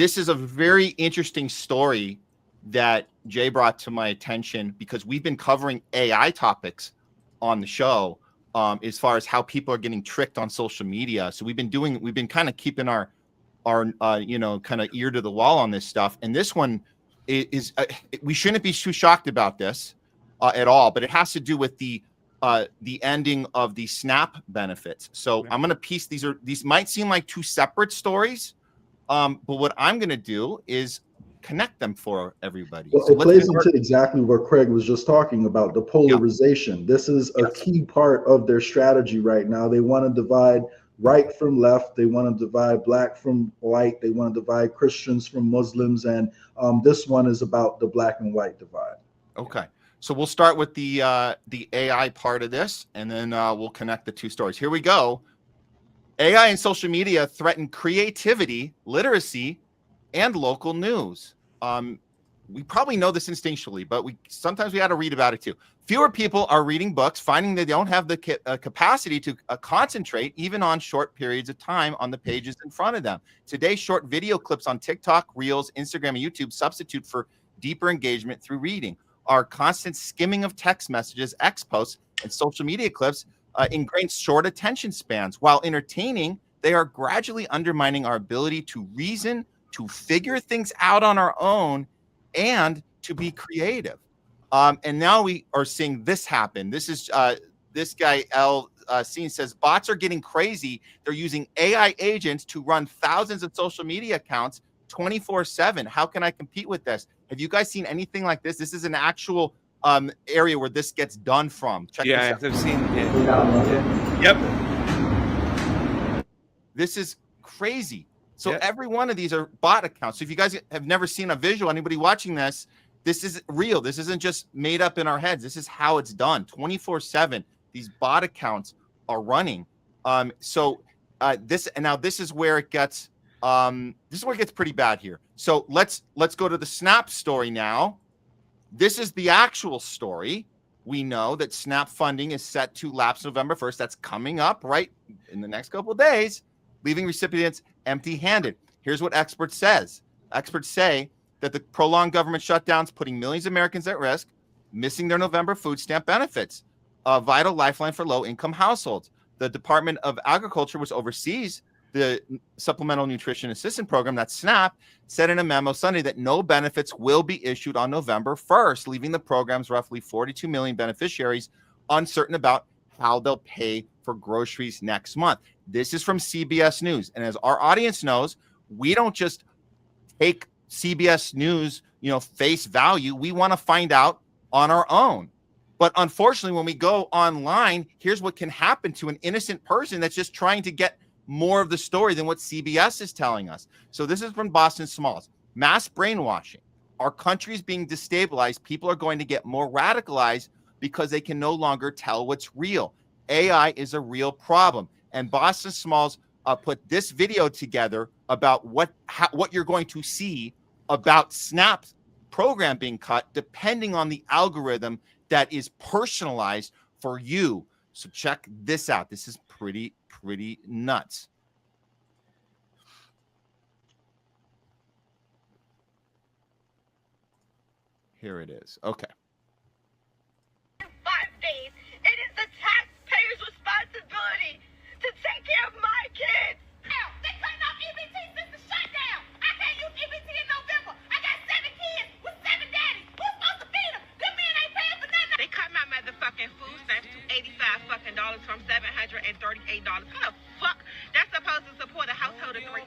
this is a very interesting story that Jay brought to my attention, because we've been covering AI topics on the show, as far as how people are getting tricked on social media. So we've been kind of keeping our kind of ear to the wall on this stuff. And this one is we shouldn't be too shocked about this at all, but it has to do with the ending of the SNAP benefits. So I'm going to piece these might seem like two separate stories, but what I'm going to do is connect them for everybody. Well, so it plays into exactly what Craig was just talking about, the polarization. This is a key part of their strategy right now. They want to divide right from left. They want to divide black from white. They want to divide Christians from Muslims. And this one is about the black and white divide. Okay. So we'll start with the AI part of this, and then we'll connect the two stories. Here we go. AI and social media threaten creativity, literacy, and local news. We probably know this instinctually, but sometimes we got to read about it too. Fewer people are reading books, finding they don't have the capacity to concentrate even on short periods of time on the pages in front of them. Today, short video clips on TikTok, Reels, Instagram, and YouTube substitute for deeper engagement through reading. Our constant skimming of text messages, X posts, and social media clips ingrains short attention spans. While entertaining, they are gradually undermining our ability to reason, to figure things out on our own, and to be creative. And now we are seeing this happen. This is this guy, Scene, says bots are getting crazy. They're using AI agents to run thousands of social media accounts 24/7. How can I compete with this? Have you guys seen anything like this? This is an actual area where this gets done from. Check this out. I've seen it. Yep. This is crazy. So every one of these are bot accounts. So if you guys have never seen a visual, anybody watching this, this is real. This isn't just made up in our heads. This is how it's done. 24/7. These bot accounts are running. This is where it gets pretty bad here. So let's go to the SNAP story now. This is the actual story. We know that SNAP funding is set to lapse November 1st. That's coming up right in the next couple of days, leaving recipients empty-handed. Here's what experts say that the prolonged government shutdowns putting millions of Americans at risk, missing their November food stamp benefits, a vital lifeline for low-income households. The Department of Agriculture, which oversees the Supplemental Nutrition Assistance Program, that's SNAP, said in a memo Sunday that no benefits will be issued on November 1st, leaving the program's roughly 42 million beneficiaries uncertain about how they'll pay for groceries next month. This is from CBS News. And as our audience knows, we don't just take CBS News, face value. We want to find out on our own. But unfortunately, when we go online, here's what can happen to an innocent person that's just trying to get more of the story than what CBS is telling us. So this is from Boston Smalls. Mass brainwashing. Our country is being destabilized. People are going to get more radicalized because they can no longer tell what's real. AI is a real problem. And Boston Smalls put this video together about what you're going to see about SNAP's program being cut, depending on the algorithm that is personalized for you. So check this out. This is pretty nuts. Here it is. Okay. 5 days. It is the taxpayer's responsibility to take care of my kids. They cutting off EBT since the shutdown. I can't use EBT in November. I got 7 kids with 7 daddies. Who's supposed to feed them? Them men ain't paying for nothing. They cut my motherfucking food stamps to $85 fucking dollars from $738. How the fuck that's supposed to support a household of 3?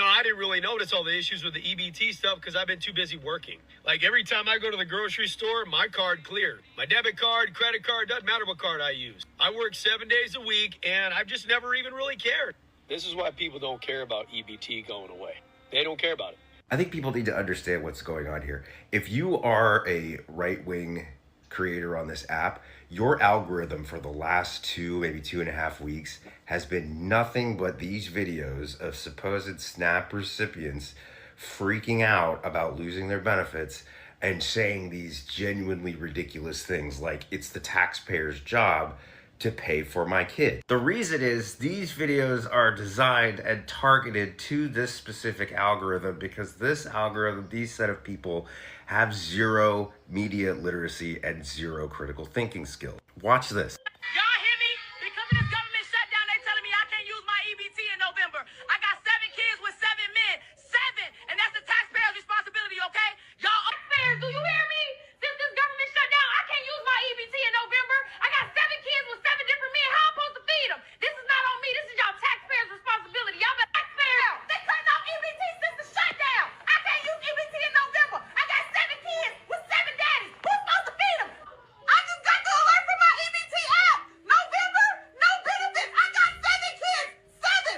I didn't really notice all the issues with the EBT stuff because I've been too busy working. Like every time I go to the grocery store, my card cleared. My debit card, credit card, doesn't matter what card I use. I work 7 days a week and I've just never even really cared. This is why people don't care about EBT going away. They don't care about it. I think people need to understand what's going on here. If you are a right-wing creator on this app, your algorithm for the last 2, maybe 2.5 weeks has been nothing but these videos of supposed SNAP recipients freaking out about losing their benefits and saying these genuinely ridiculous things like it's the taxpayer's job to pay for my kid. The reason is these videos are designed and targeted to this specific algorithm because this algorithm, these set of people have zero media literacy and zero critical thinking skill. Watch this. Y'all hear me? Because of this government shutdown, they telling me I can't use my EBT in November. I got 7 kids with 7 men. 7! And that's the taxpayer's responsibility, okay? Y'all taxpayers, do you hear me? Since this government shut down, I can't use my EBT in November. I got 7 kids with 7 different men. How I'm supposed to feed them? This is not on me. This is y'all taxpayers' responsibility. Y'all better taxpayers. They cutting off EBT since the shutdown. I can't use EBT in November. I got 7 kids with 7 daddies. Who's supposed to feed them? I just got the alert from my EBT app. November, no benefits. I got 7 kids.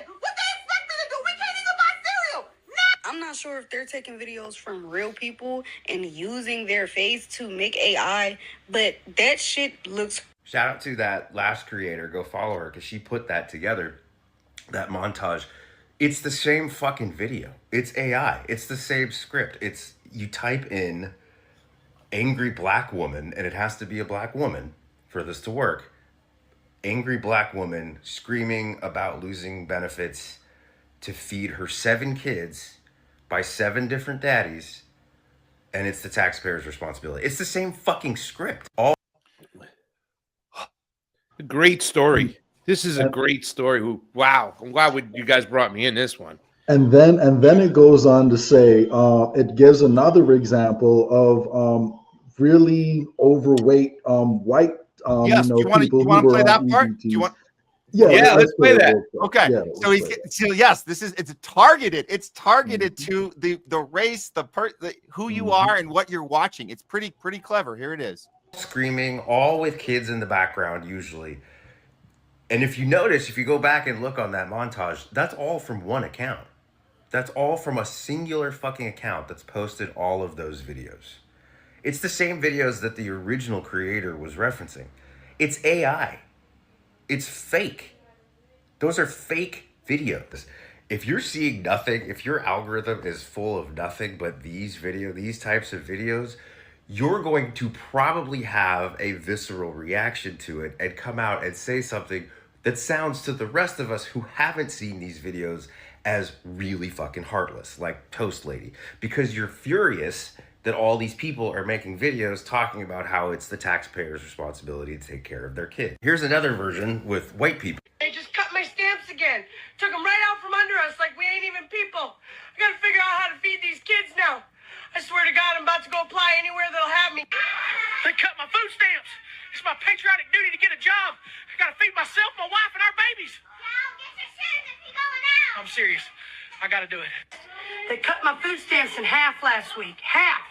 7. What they expect me to do? We can't even buy cereal. I'm not sure if they're taking videos from real people and using their face to make AI, but that shit looks... Shout out to that last creator. Go follow her because she put that together, that montage. It's the same fucking video. It's AI. It's the same script. It's, you type in angry black woman, and it has to be a black woman for this to work. Angry black woman screaming about losing benefits to feed her 7 kids by 7 different daddies, and it's the taxpayer's responsibility. It's the same fucking script. All great story. This is a great story. Wow, I'm glad you guys brought me in this one. And then it goes on to say, it gives another example of really overweight white yes, do you want to play that part? Do you want? Yeah, let's play that. Okay, Yeah, so yes, it's targeted. It's targeted to the race, who you are, and what you're watching. It's pretty clever. Here it is. screaming, all with kids in the background usually. And if you notice, if you go back and look on that montage, that's all from one account. That's all from a singular fucking account that's posted all of those videos. It's the same videos that the original creator was referencing. It's AI. It's fake. Those are fake videos. If you're seeing nothing, if your algorithm is full of nothing but these types of videos, you're going to probably have a visceral reaction to it and come out and say something that sounds to the rest of us who haven't seen these videos as really fucking heartless, like Toast Lady, because you're furious that all these people are making videos talking about how it's the taxpayer's responsibility to take care of their kid. Here's another version with white people. They just cut my stamps again. Took them right out from under us like we ain't even people. I gotta figure out how to feed these kids now. I swear to God, I'm about to go apply anywhere that'll have me. They cut my food stamps. It's my patriotic duty to get a job. I gotta feed myself, my wife, and our babies. Now get your shoes if you're going out. I'm serious. I gotta do it. They cut my food stamps in half last week. Half.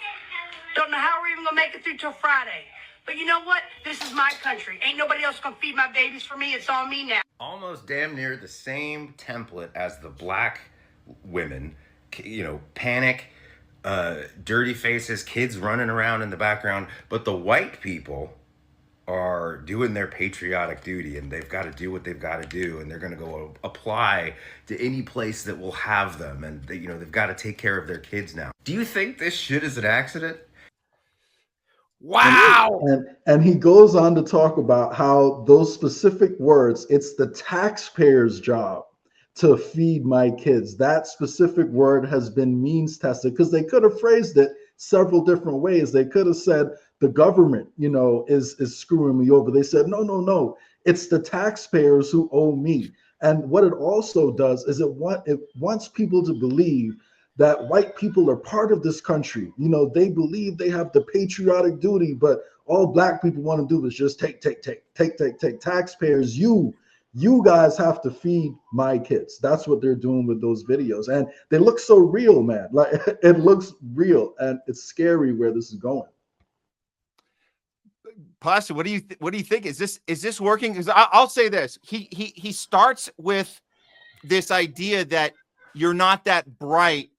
Don't know how we're even gonna make it through till Friday. But you know what? This is my country. Ain't nobody else gonna feed my babies for me. It's all me now. Almost damn near the same template as the black women, you know, panic, dirty faces, kids running around in the background. But the white people are doing their patriotic duty, and they've got to do what they've got to do, and they're going to go apply to any place that will have them, and they, you know, they've got to take care of their kids now. Do you think this shit is an accident? Wow. And he goes on to talk about how those specific words, it's the taxpayer's job to feed my kids. That specific word has been means tested, because they could have phrased it several different ways. They could have said the government, you know, is screwing me over. They said, no, it's the taxpayers who owe me. And what it also does is it wants people to believe that white people are part of this country. You know, they believe they have the patriotic duty, but all black people want to do is just take. Taxpayers, you guys have to feed my kids. That's what they're doing with those videos. And they look so real, man. Like, it looks real, and it's scary where this is going. Pastor, what do you think? Is this working? Because I'll say this. He starts with this idea that you're not that bright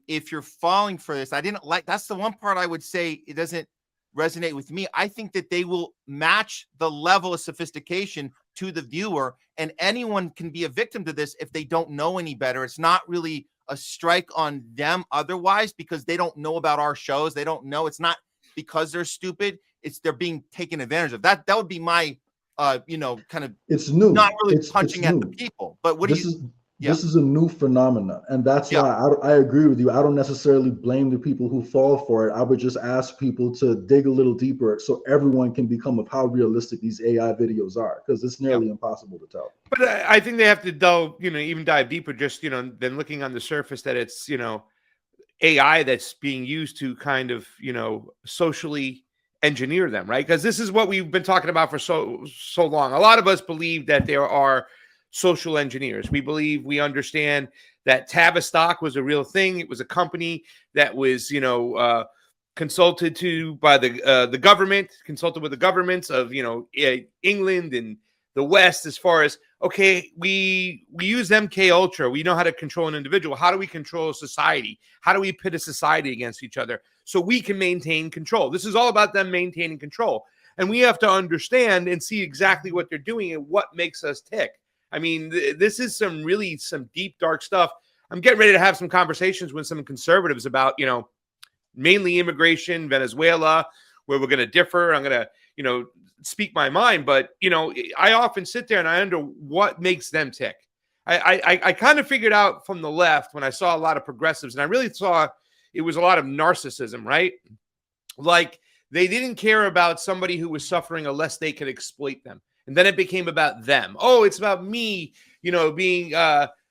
if you're falling for this. That's the one part I would say it doesn't resonate with me. I think that they will match the level of sophistication to the viewer, and anyone can be a victim to this if they don't know any better. It's not really a strike on them otherwise, because they don't know about our shows. They don't know. It's not because they're stupid. It's they're being taken advantage of. That would be my kind of it's new. not really It's punching at new. the people. But what This do you? is this is a new phenomenon, and that's Yeah. why I agree with you. I don't necessarily blame the people who fall for it. I would just ask people to dig a little deeper so everyone can become of how realistic these AI videos are, because it's nearly impossible to tell. But I think they have to delve, even dive deeper, just, than looking on the surface that it's, AI that's being used to kind of, socially engineer them, right? Because this is what we've been talking about for so long. A lot of us believe that there are social engineers. We understand that Tavistock was a real thing. It was a company that was, consulted to by the government, consulted with the governments of, England and the West, as far as, okay, we use MK Ultra. We know how to control an individual. How do we control a society? How do we pit a society against each other so we can maintain control? This is all about them maintaining control. And we have to understand and see exactly what they're doing and what makes us tick. I mean, this is some deep, dark stuff. I'm getting ready to have some conversations with some conservatives about, mainly immigration, Venezuela, where we're going to differ. I'm going to, speak my mind. But, I often sit there and I wonder what makes them tick. I kind of figured out from the left when I saw a lot of progressives, and I really saw it was a lot of narcissism, right? Like they didn't care about somebody who was suffering unless they could exploit them. And then it became about them. Oh, it's about me, being,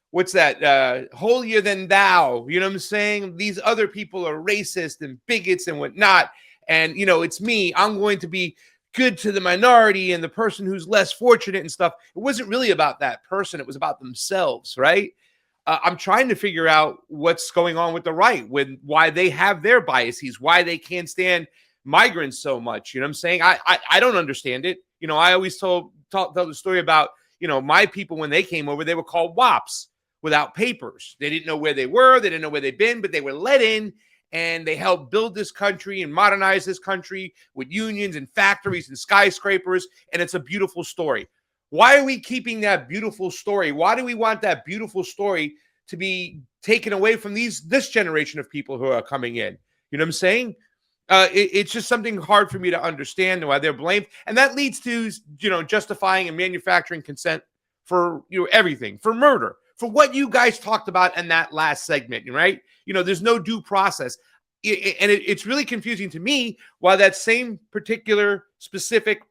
what's that? Holier than thou. You know what I'm saying? These other people are racist and bigots and whatnot. And, it's me. I'm going to be good to the minority and the person who's less fortunate and stuff. It wasn't really about that person. It was about themselves, right? I'm trying to figure out what's going on with the right, why they have their biases, why they can't stand migrants so much. You know what I'm saying? I don't understand it. I always tell the story about, my people when they came over, they were called WAPs, without papers. They didn't know where they were. They didn't know where they'd been, but they were let in and they helped build this country and modernize this country with unions and factories and skyscrapers. And it's a beautiful story. Why are we keeping that beautiful story? Why do we want that beautiful story to be taken away from this generation of people who are coming in? You know what I'm saying? It's just something hard for me to understand why they're blamed. And that leads to, justifying and manufacturing consent for, everything, for murder, for what you guys talked about in that last segment, right? There's no due process. And it's really confusing to me why that same particular specific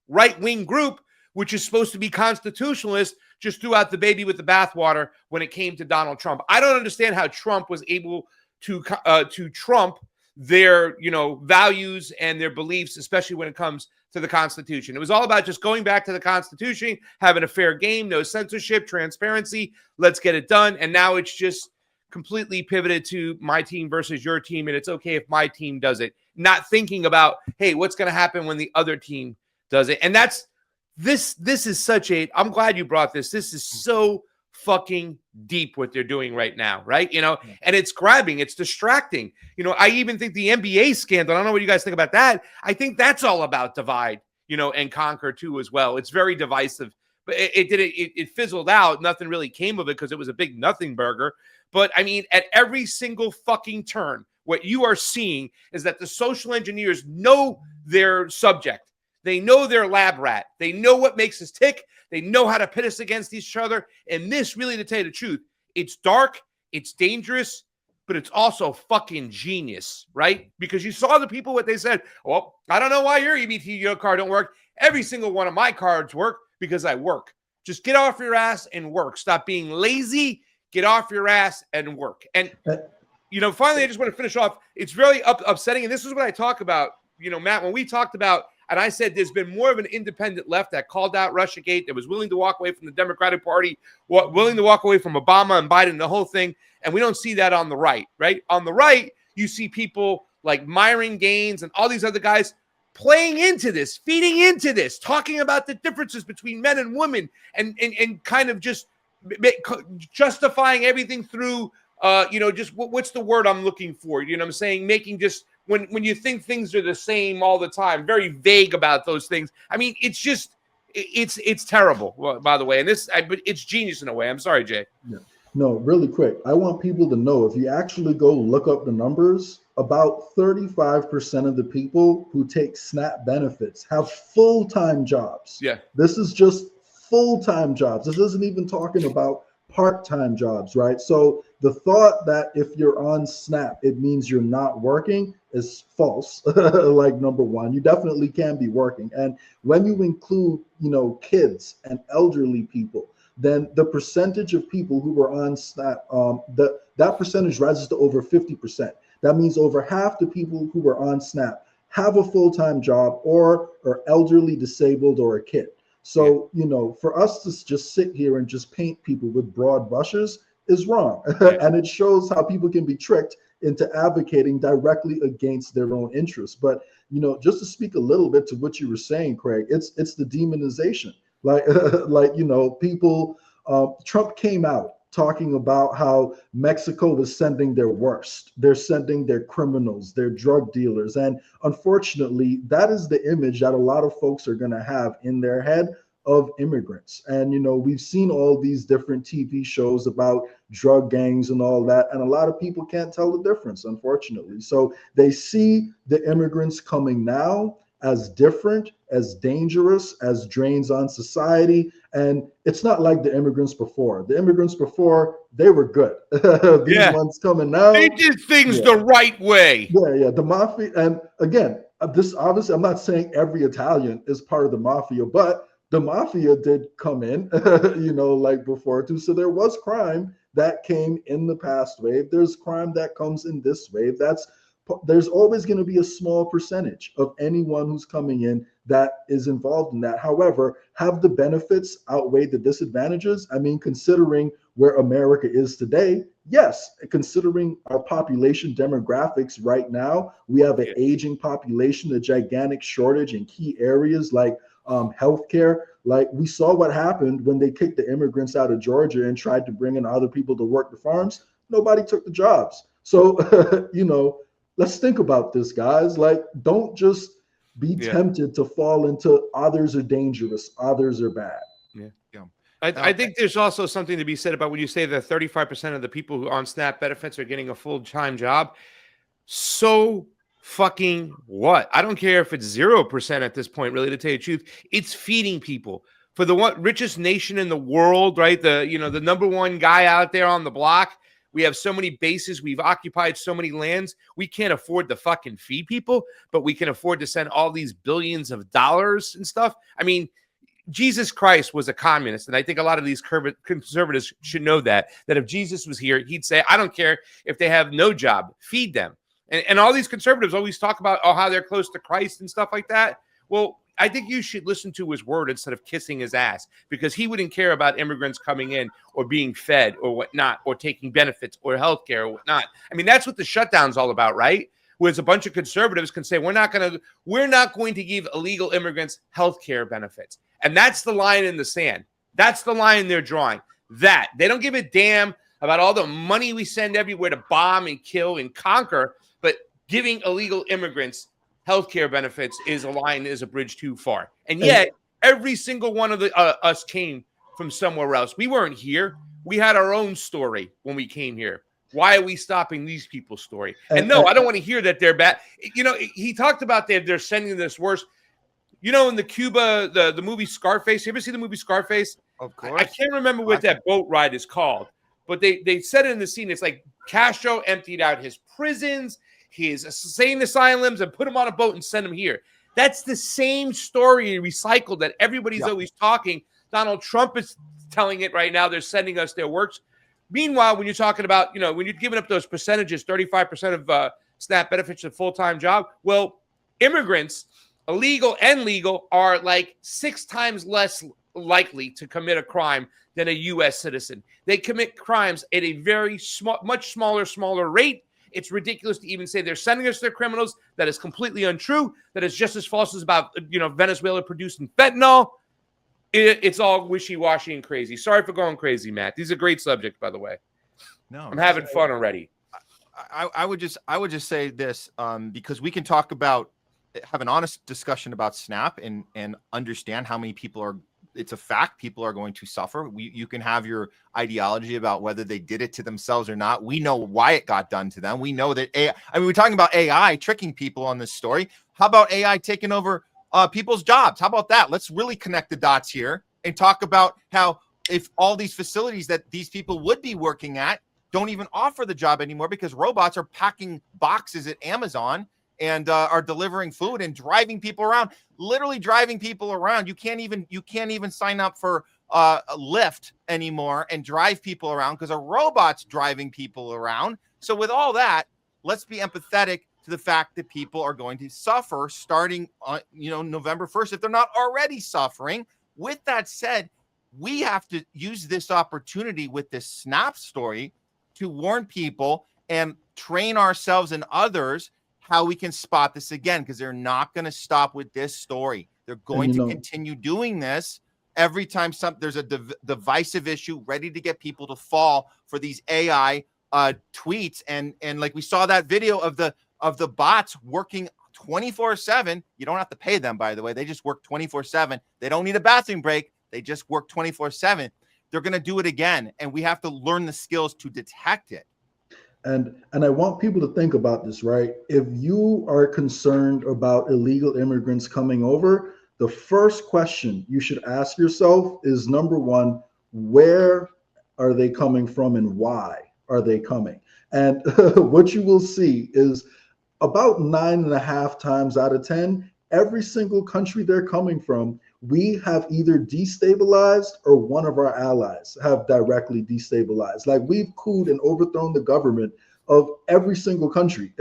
right-wing group, which is supposed to be constitutionalist, just threw out the baby with the bathwater when it came to Donald Trump. I don't understand how Trump was able to trump their, values and their beliefs, especially when it comes to the Constitution. It was all about just going back to the Constitution, having a fair game, no censorship, transparency. Let's get it done. And now it's just completely pivoted to my team versus your team. And it's okay if my team does it, not thinking about, hey, what's going to happen when the other team does it? And that's this is such a, I'm glad you brought this. This is so fucking deep what they're doing right now, right? And it's grabbing, it's distracting. I even think the NBA scandal, I don't know what you guys think about that. I think that's all about divide, and conquer too as well. It's very divisive, but it fizzled out. Nothing really came of it because it was a big nothing burger. But I mean, at every single fucking turn, what you are seeing is that the social engineers know their subject. They know their lab rat. They know what makes us tick. They know how to pit us against each other. And this, really, to tell you the truth, it's dark, it's dangerous, but it's also fucking genius, right? Because you saw the people, what they said. Well, I don't know why your EBT card don't work. Every single one of my cards work because I work. Just get off your ass and work. Stop being lazy. Get off your ass and work. And, finally, I just want to finish off. It's really upsetting. And this is what I talk about, Matt, when we talked about, and I said there's been more of an independent left that called out Russiagate, that was willing to walk away from the Democratic Party, willing to walk away from Obama and Biden, the whole thing. And we don't see that on the right, right? On the right, you see people like Myron Gaines and all these other guys playing into this, feeding into this, talking about the differences between men and women, and kind of just justifying everything through, just what's the word I'm looking for? You know what I'm saying? Making just, when you think things are the same all the time, very vague about those things. I mean, it's just, it's terrible, by the way. And but it's genius in a way. I'm sorry, Jay. Yeah. No, really quick. I want people to know, if you actually go look up the numbers, about 35% of the people who take SNAP benefits have full-time jobs. Yeah. This is just full-time jobs. This isn't even talking about part-time jobs, right? So the thought that if you're on SNAP, it means you're not working is false. Like, number one, you definitely can be working. And when you include, kids and elderly people, then the percentage of people who were on SNAP, that percentage rises to over 50%. That means over half the people who were on SNAP have a full-time job or are elderly, disabled, or a kid. So, for us to just sit here and just paint people with broad brushes is wrong. And it shows how people can be tricked into advocating directly against their own interests. But, just to speak a little bit to what you were saying, Craig, it's the demonization. People, Trump came out talking about how Mexico was sending their worst. They're sending their criminals, their drug dealers. And unfortunately, that is the image that a lot of folks are going to have in their head of immigrants. And, we've seen all these different TV shows about drug gangs and all that. And a lot of people can't tell the difference, unfortunately. So they see the immigrants coming now as different, as dangerous, as drains on society. And it's not like the immigrants before. The immigrants before, they were good. These ones coming now, they did things the right way. Yeah. The mafia. And again, this obviously, I'm not saying every Italian is part of the mafia, but the mafia did come in, like before too. So there was crime that came in the past wave. There's crime that comes in this wave. There's always going to be a small percentage of anyone who's coming in that is involved in that. However, have the benefits outweigh the disadvantages? I mean, considering where America is today, yes. Considering our population demographics right now, we have an aging population, a gigantic shortage in key areas like healthcare. Like, we saw what happened when they kicked the immigrants out of Georgia and tried to bring in other people to work the farms. Nobody took the jobs. So, let's think about this, guys. Like, don't just be tempted to fall into others are dangerous, others are bad. I think there's also something to be said about when you say that 35% of the people who on SNAP benefits are getting a full-time job. So fucking what? I don't care if it's 0% at this point, really, to tell you the truth. It's feeding people. For the richest nation in the world, right? The number one guy out there on the block. We have so many bases. We've occupied so many lands. We can't afford to fucking feed people, but we can afford to send all these billions of dollars and stuff. I mean, Jesus Christ was a communist. And I think a lot of these conservatives should know that if Jesus was here, he'd say, I don't care if they have no job, feed them. And all these conservatives always talk about how they're close to Christ and stuff like that. Well, I think you should listen to his word instead of kissing his ass, because he wouldn't care about immigrants coming in or being fed or whatnot, or taking benefits or healthcare or whatnot. I mean, that's what the shutdown's all about, right? Whereas a bunch of conservatives can say, we're not going to give illegal immigrants healthcare benefits. And that's the line in the sand. That's the line they're drawing. That they don't give a damn about all the money we send everywhere to bomb and kill and conquer, but giving illegal immigrants healthcare benefits is a bridge too far. And yet, every single one of us came from somewhere else. We weren't here. We had our own story when we came here. Why are we stopping these people's story? And no, I don't want to hear that they're bad. He talked about they're sending this worse. In the Cuba, the movie Scarface. You ever see the movie Scarface? Of course. I can't remember what that boat ride is called, but they said it in the scene. It's like Castro emptied out his prisons, his insane asylums, and put him on a boat and send him here. That's the same story recycled that everybody's always talking. Donald Trump is telling it right now. They're sending us their works. Meanwhile, when you're talking about, when you're giving up those percentages, 35% of SNAP benefits a full-time job, well, immigrants, illegal and legal, are like 6 times less likely to commit a crime than a U.S. citizen. They commit crimes at a very much smaller rate. It's ridiculous to even say they're sending us their criminals. That is completely untrue. That is just as false as about, Venezuela producing fentanyl. It's all wishy-washy and crazy. Sorry for going crazy, Matt. These are great subjects, by the way. No, I'm having fun already. I would just say this, because we can have an honest discussion about SNAP and understand how many people are it's a fact. People are going to suffer. You can have your ideology about whether they did it to themselves or not. We know why it got done to them. We know that AI, I mean, we're talking about AI tricking people on this story. How about AI taking over people's jobs? How about that? Let's really connect the dots here and talk about how if all these facilities that these people would be working at don't even offer the job anymore because robots are packing boxes at Amazon and are delivering food and driving people around, literally driving people around. You can't even sign up for a Lyft anymore and drive people around because a robot's driving people around. So with all that, let's be empathetic to the fact that people are going to suffer starting on, November 1st, if they're not already suffering. With that said, we have to use this opportunity with this Snap story to warn people and train ourselves and others how we can spot this again, because they're not going to stop with this story. They're going to continue doing this every time there's a divisive issue ready to get people to fall for these AI tweets. And like we saw that video of the bots working 24/7. You don't have to pay them, by the way. They just work 24/7. They don't need a bathroom break. They just work 24/7. They're going to do it again. And we have to learn the skills to detect it. And I want people to think about this, right? If you are concerned about illegal immigrants coming over, the first question you should ask yourself is, number one, where are they coming from and why are they coming? And what you will see is about 9.5 times out of 10, every single country they're coming from, we have either destabilized or one of our allies have directly destabilized. Like, we've couped and overthrown the government of every single country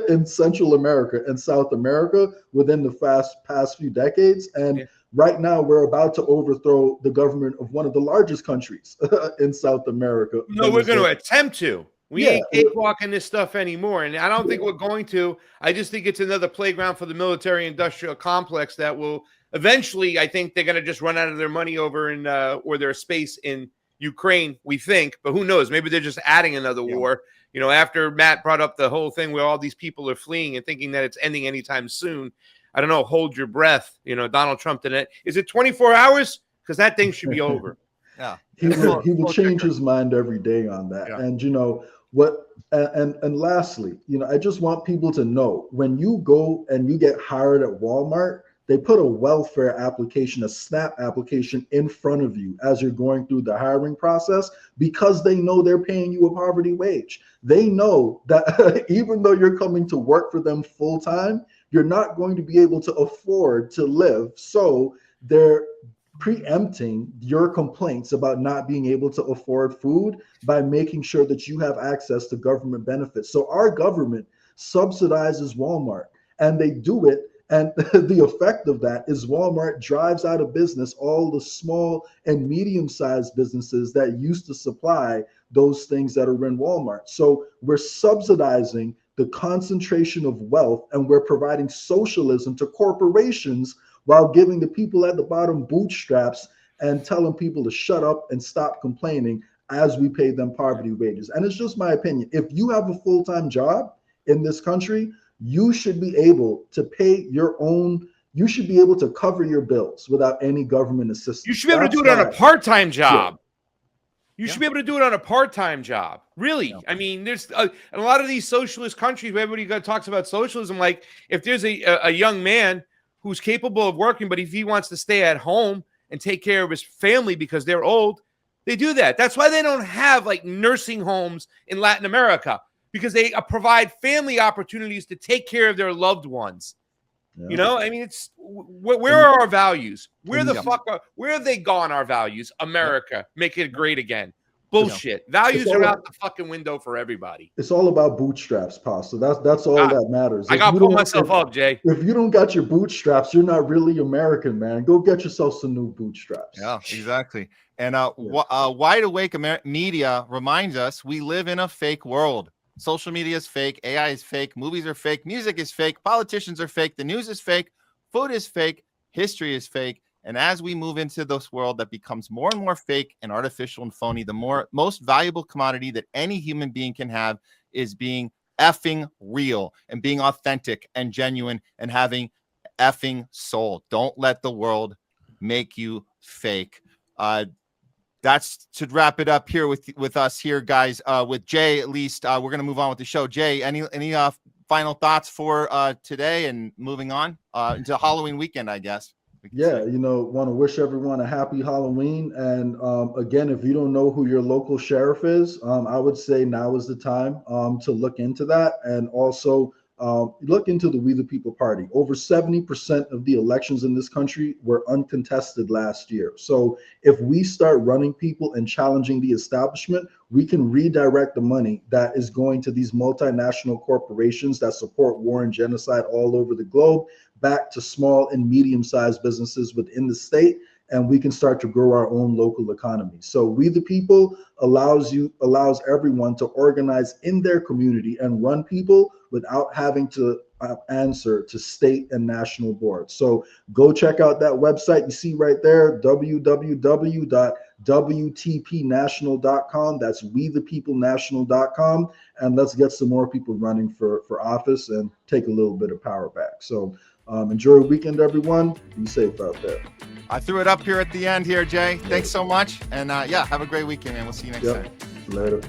in Central America and South America within the past few decades. And right now we're about to overthrow the government of one of the largest countries in South America. No, we're going to attempt to. We ain't cakewalking this stuff anymore. And I don't think we're going to. I just think it's another playground for the military-industrial complex that will eventually, I think they're going to just run out of their money over in or their space in Ukraine, we think. But who knows? Maybe they're just adding another war. After Matt brought up the whole thing where all these people are fleeing and thinking that it's ending anytime soon. I don't know. Hold your breath. Donald Trump did it. Is it 24 hours? Because that thing should be over. Yeah. He will change his mind every day on that. Yeah. And and lastly, I just want people to know, when you go and you get hired at Walmart, they put a welfare application, a SNAP application in front of you as you're going through the hiring process, because they know they're paying you a poverty wage. They know that even though you're coming to work for them full time, you're not going to be able to afford to live. So they're preempting your complaints about not being able to afford food by making sure that you have access to government benefits. So our government subsidizes Walmart, and they do it. And the effect of that is Walmart drives out of business all the small and medium-sized businesses that used to supply those things that are in Walmart. So we're subsidizing the concentration of wealth, and we're providing socialism to corporations while giving the people at the bottom bootstraps and telling people to shut up and stop complaining as we pay them poverty wages. And it's just my opinion. If you have a full-time job in this country, you should be able to pay your own, you should be able to cover your bills without any government assistance. You should be able to do it on a part-time job. Yeah. You should be able to do it on a part-time job. Really. Yeah. I mean, there's in a lot of these socialist countries where everybody talks about socialism, like if there's a young man who's capable of working, but if he wants to stay at home and take care of his family because they're old, they do that. That's why they don't have like nursing homes in Latin America, because they provide family opportunities to take care of their loved ones. Yeah. I mean, it's where are our values? Where have they gone, our values? America, make it great again. Bullshit. Values are out the fucking window for everybody. It's all about bootstraps, Pastor. That's all that matters. I got to pull myself up, Jay. If you don't got your bootstraps, you're not really American, man. Go get yourself some new bootstraps. Yeah, exactly. And Wide Awake Media reminds us we live in a fake world. Social media is fake. AI is fake. Movies are fake. Music is fake. Politicians are fake. The news is fake. Food is fake. History is fake. And as we move into this world that becomes more and more fake and artificial and phony, the most valuable commodity that any human being can have is being effing real and being authentic and genuine and having effing soul. Don't let the world make you fake. That's to wrap it up here with us here, guys. With Jay, at least we're gonna move on with the show. Jay, any final thoughts for today and moving on into Halloween weekend, I guess. Yeah, want to wish everyone a happy Halloween. And again, if you don't know who your local sheriff is, I would say now is the time to look into that. And also look into the We the People Party. Over 70% of the elections in this country were uncontested last year. So if we start running people and challenging the establishment, we can redirect the money that is going to these multinational corporations that support war and genocide all over the globe back to small and medium-sized businesses within the state, and we can start to grow our own local economy. So We the People allows everyone to organize in their community and run people without having to answer to state and national boards. So go check out that website you see right there, www.wtpnational.com. That's wethepeoplenational.com. And let's get some more people running for office and take a little bit of power back. So enjoy your weekend, everyone. Be safe out there. I threw it up here at the end here, Jay. Thanks so much. And yeah, have a great weekend, man. We'll see you next time. Later.